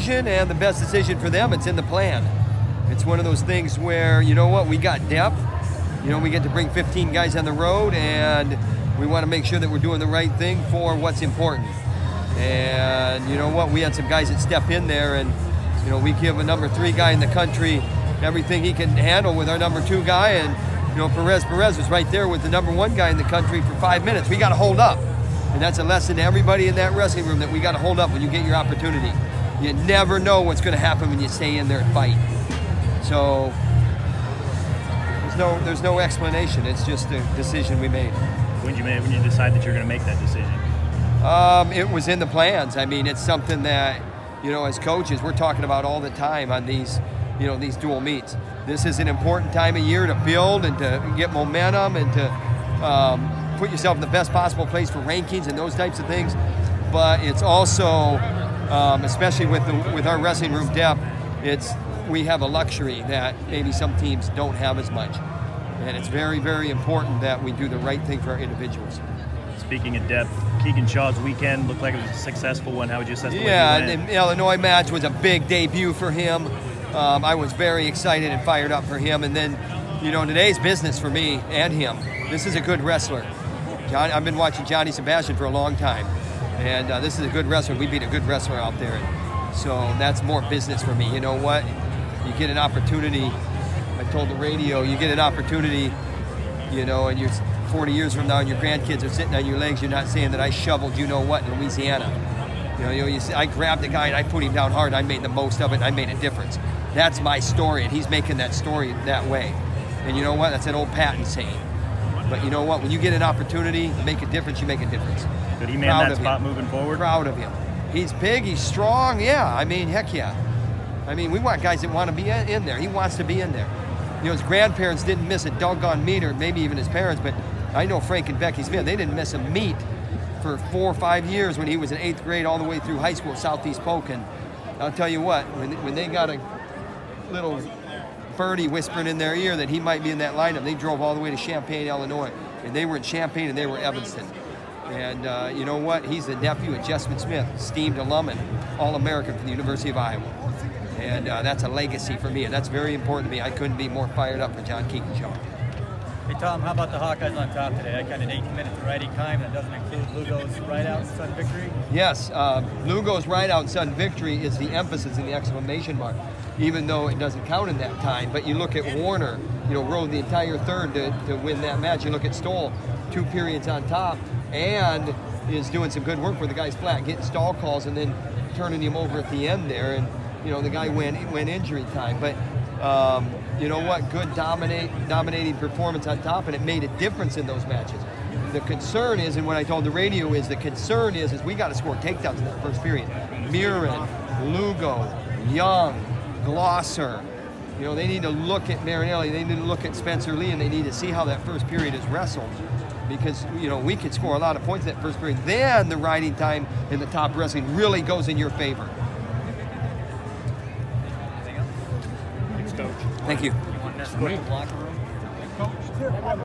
decision and the best decision for them. It's in the plan. It's one of those things where, you know what, we got depth. You know, we get to bring 15 guys on the road, and we want to make sure that we're doing the right thing for what's important. And you know what, we had some guys that step in there, and you know, we give a number 3 guy in the country everything he can handle with our number 2 guy, and you know, Perez was right there with the number 1 guy in the country for 5 minutes. We got to hold up, and that's a lesson to everybody in that wrestling room, that we got to hold up when you get your opportunity. You never know what's going to happen when you stay in there and fight. So there's no explanation. It's just a decision we made. When you decide that you're going to make that decision? It was in the plans. I mean, it's something that, you know, as coaches, we're talking about all the time on these, you know, these dual meets. This is an important time of year to build and to get momentum and to put yourself in the best possible place for rankings and those types of things. But it's also, especially with our wrestling room depth, we have a luxury that maybe some teams don't have as much. And it's very, very important that we do the right thing for our individuals. Speaking of depth, Keegan Shaw's weekend looked like it was a successful one. How would you assess the way Yeah, he went? the Illinois match was a big debut for him. I was very excited and fired up for him. And then, you know, today's business for me and him. This is a good wrestler. I've been watching Johnny Sebastian for a long time. And this is a good wrestler. We beat a good wrestler out there. So that's more business for me. You know what? You get an opportunity. I told the radio, you get an opportunity, you know, and you're 40 years from now and your grandkids are sitting on your legs, you're not saying that I shoveled you know what in Louisiana. You say, I grabbed the guy and I put him down hard, I made the most of it, and I made a difference. That's my story, and he's making that story that way. And you know what? That's an old Patton saying. But you know what? When you get an opportunity to make a difference, you make a difference. Could he man that spot moving forward? Proud of him. He's big, he's strong, yeah. I mean, heck yeah. I mean, we want guys that want to be in there. He wants to be in there. You know, his grandparents didn't miss a doggone meet, or maybe even his parents, but I know Frank and Becky Smith, they didn't miss a meet for 4 or 5 years when he was in 8th grade all the way through high school at Southeast Polk. And I'll tell you what, when they got a little birdie whispering in their ear that he might be in that lineup, they drove all the way to Champaign, Illinois. And they were in Champaign and they were Evanston. And you know what? He's the nephew of Jessamine Smith, esteemed alum and All-American from the University of Iowa. And that's a legacy for me, and that's very important to me. I couldn't be more fired up for John Keegan Shaw. Hey Tom, how about the Hawkeyes on top today? I kind of 8 minutes of riding time, that doesn't include Lugo's ride-out and sudden victory? Yes, Lugo's ride-out and sudden victory is the emphasis in the exclamation mark, even though it doesn't count in that time. But you look at Warner, you know, rode the entire third to win that match. You look at Stoll, 2 periods on top, and is doing some good work where the guy's flat, getting stall calls and then turning him over at the end there. And you know, the guy went injury time. But you know what? Good dominating performance on top, and it made a difference in those matches. The concern is, and what I told the radio is, we got to score takedowns in that first period. Mirren, Lugo, Young, Glosser. You know, they need to look at Marinelli, they need to look at Spencer Lee, and they need to see how that first period is wrestled. Because, you know, we could score a lot of points in that first period. Then the riding time in the top wrestling really goes in your favor. Thanks, Coach. Thank you. You want to escort the locker room?